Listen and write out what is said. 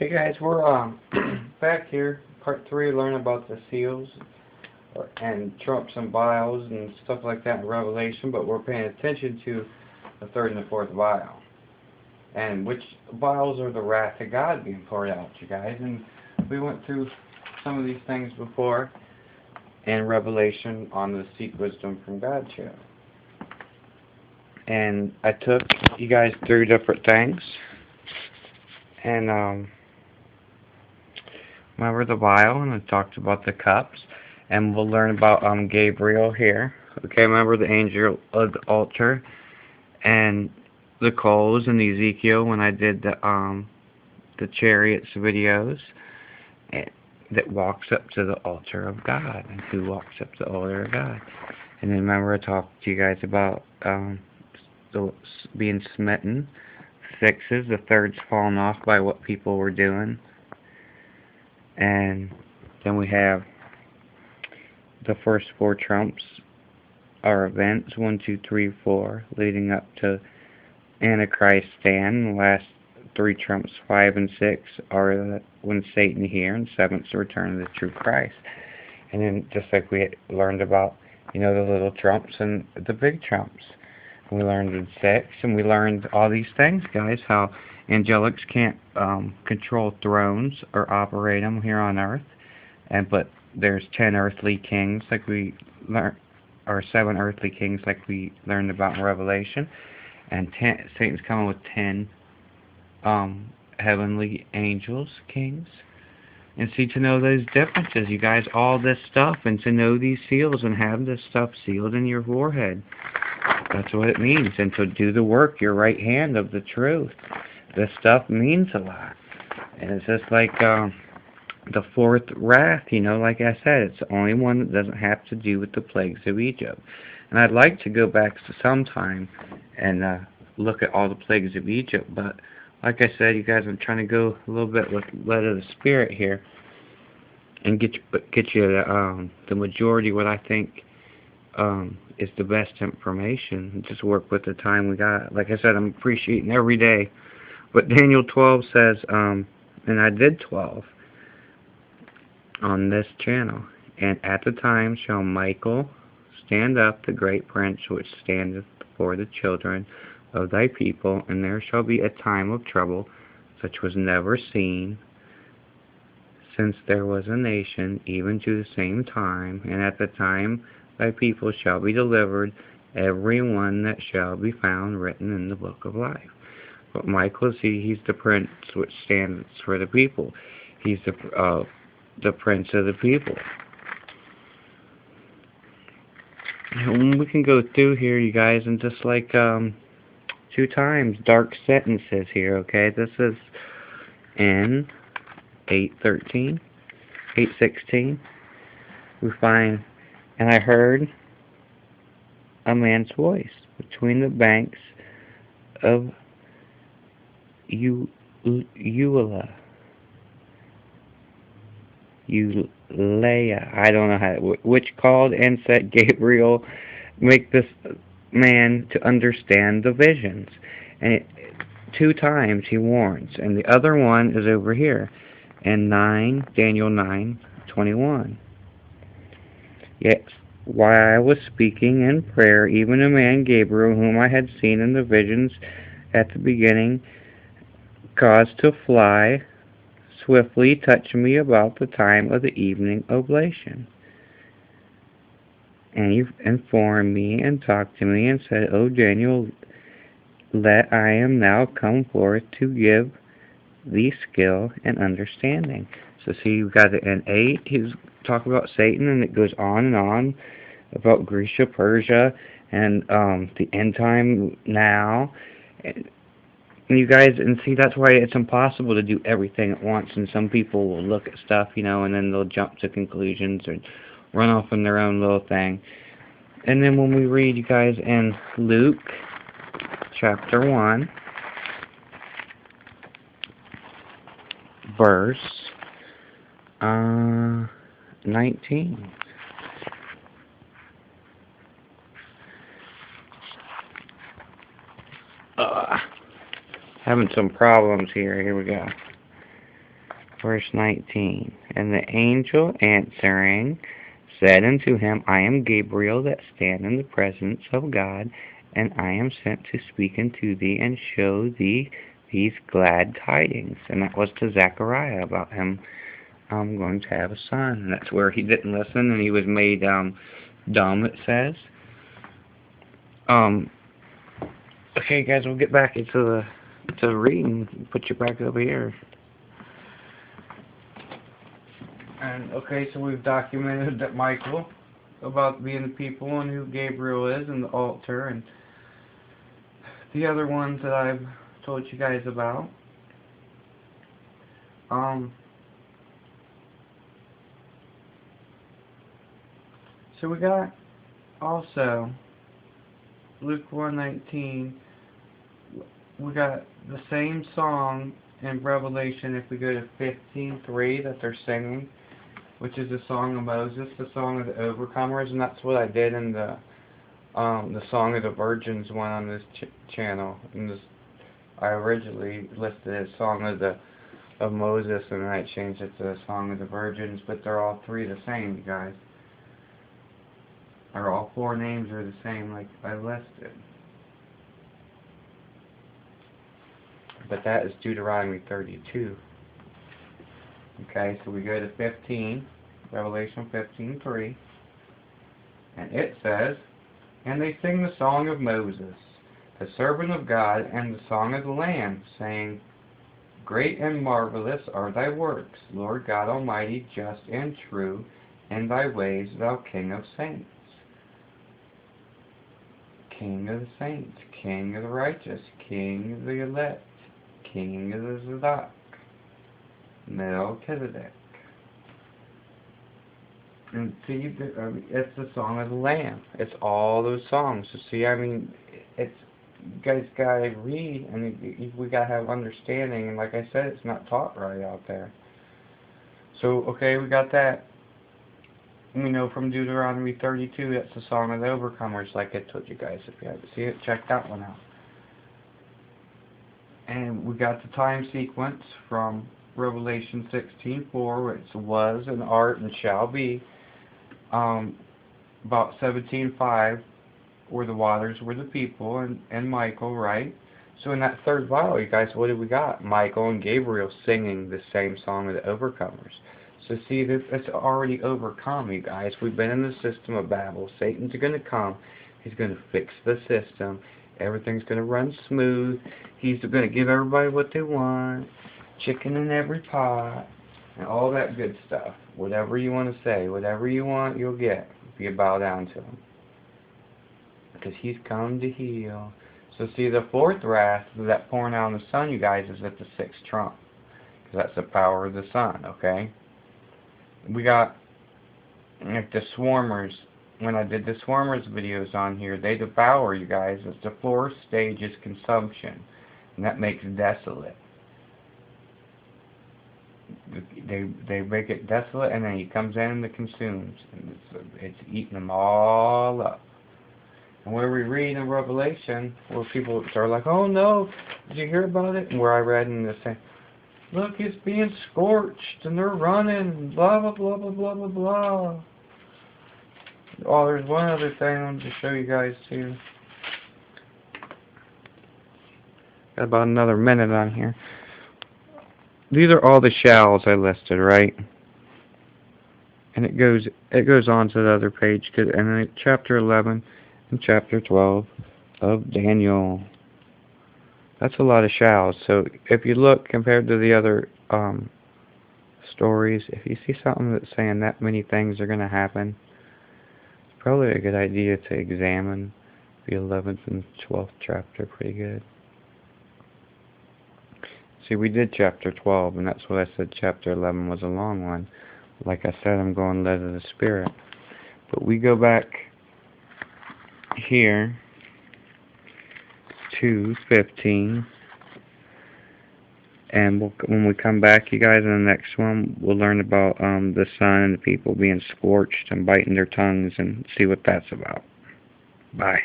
Okay, guys, we're back here, part 3, learning about the seals and trumps and vials and stuff like that in Revelation, but we're paying attention to the third and the fourth vial, and which vials are the wrath of God being poured out, you guys. And we went through some of these things before in Revelation on the Seek Wisdom from God channel, and I took you guys through different things. And remember the vial, and I talked about the cups, and we'll learn about Gabriel here. Okay, remember the angel of the altar, and the coals in Ezekiel when I did the chariots videos, that walks up to the altar of God, and who walks up to the altar of God. And then remember I talked to you guys about being smitten. Sixes, the third's fallen off by what people were doing. And then we have the first 4 trumps are events, 1, 2, 3, 4, leading up to Antichrist stand. The last 3 trumps, 5 and 6, are when Satan here, and 7th's the return of the true Christ. And then just like we learned about, the little trumps and the big trumps. We learned in 6, and we learned all these things, guys, how angelics can't control thrones or operate them here on earth, but there's 10 earthly kings like we learned, or 7 earthly kings like we learned about in Revelation, and Satan's coming with 10 heavenly angels, kings. And see, to know those differences, you guys, all this stuff, and to know these seals and have this stuff sealed in your forehead. That's what it means. And to do the work, your right hand of the truth. This stuff means a lot. And it's just like the 4th wrath, like I said, it's the only one that doesn't have to do with the plagues of Egypt. And I'd like to go back to sometime and look at all the plagues of Egypt, but like I said, you guys, I'm trying to go a little bit with led of the Spirit here and get you the majority what I think is the best information. Just work with the time we got. Like I said, I'm appreciating every day. But Daniel 12 says, and I did 12 on this channel, and at the time shall Michael stand up, the great prince which standeth for the children of thy people, and there shall be a time of trouble such was never seen since there was a nation, even to the same time. And at the time thy people shall be delivered, every one that shall be found written in the book of life. But Michael, see, he's the prince which stands for the people. He's the prince of the people. And we can go through here, you guys, and just like 2 times dark sentences here, okay? This is in 8:13, 8:16. We find, and I heard a man's voice between the banks of Eula. I don't know how, which called and said, Gabriel, make this man to understand the visions. And 2 times he warns, and the other one is over here in Daniel 9:21. Yet while I was speaking in prayer, even a man, Gabriel, whom I had seen in the visions at the beginning, caused to fly swiftly, touched me about the time of the evening oblation. And he informed me and talked to me and said, O Daniel, let I am now come forth to give thee skill and understanding. So see, you've got it in 8, he's talking about Satan, and it goes on about Grecia, Persia, and the end time now. And you guys, and see, that's why it's impossible to do everything at once, and some people will look at stuff, and then they'll jump to conclusions and run off on their own little thing. And then when we read, you guys, in Luke chapter 1, verse 19. Having some problems here. Here we go. Verse 19. And the angel answering said unto him, I am Gabriel that stand in the presence of God, and I am sent to speak unto thee and show thee these glad tidings. And that was to Zechariah about him going to have a son. And that's where he didn't listen and he was made dumb, it says. Okay, guys, we'll get back into the reading. Put you back over here. And okay, so we've documented that Michael about being the people and who Gabriel is and the altar and the other ones that I've told you guys about. So we got also Luke 1:19. We got the same song in Revelation if we go to 15:3 that they're singing, which is the song of Moses, the song of the overcomers, and that's what I did in the song of the virgins one on this channel. And this, I originally listed it as song of Moses, and then I changed it to the song of the virgins, but they're all three the same, you guys. Or all four names are the same, like I listed. But that is Deuteronomy 32. Okay, so we go to 15, Revelation 15:3, and it says, And they sing the song of Moses, the servant of God, and the song of the Lamb, saying, Great and marvelous are thy works, Lord God Almighty, just and true in thy ways, thou King of saints. King of the saints, King of the righteous, King of the elect, King of the Zadok, Melchizedek. And see, it's the song of the Lamb. It's all those songs. So see, I mean, it's, you guys gotta read, and we gotta have understanding. And like I said, it's not taught right out there. So okay, we got that. We know from Deuteronomy 32 that's the song of the overcomers, like I told you guys. If you haven't seen it, check that one out. And we got the time sequence from Revelation 16:4, which was and art and shall be. About 17:5, where the waters were the people, and Michael, right? So in that third vial, you guys, what do we got? Michael and Gabriel singing the same song of the overcomers. So see, it's already overcome, you guys. We've been in the system of Babel. Satan's going to come. He's going to fix the system. Everything's going to run smooth. He's going to give everybody what they want. Chicken in every pot. And all that good stuff. Whatever you want to say. Whatever you want, you'll get. If you bow down to him. Because he's come to heal. So see, the fourth wrath, that pouring out on the sun, you guys, is at the sixth trump. Because that's the power of the sun, okay? We got, like, the swarmers. When I did the swarmers videos on here, they devour, you guys. It's the fourth stage is consumption. And that makes desolate. They make it desolate, and then he comes in and it consumes. And it's eating them all up. And where we read in Revelation, where people are like, oh no, did you hear about it? And where I read in the same, look, it's being scorched, and they're running, blah, blah, blah, blah, blah, blah, blah. Oh, there's one other thing I wanted to show you guys, too. Got about another minute on here. These are all the shalls I listed, right? And it goes on to the other page, and then chapter 11 and chapter 12 of Daniel. That's a lot of shalls. So if you look compared to the other stories, if you see something that's saying that many things are going to happen, it's probably a good idea to examine the 11th and 12th chapter pretty good. See, we did chapter 12, and that's what I said chapter 11 was a long one. Like I said, I'm going led of the Spirit. But we go back here to 15, and when we come back, you guys, in the next one, we'll learn about the sun and the people being scorched and biting their tongues and see what that's about. Bye.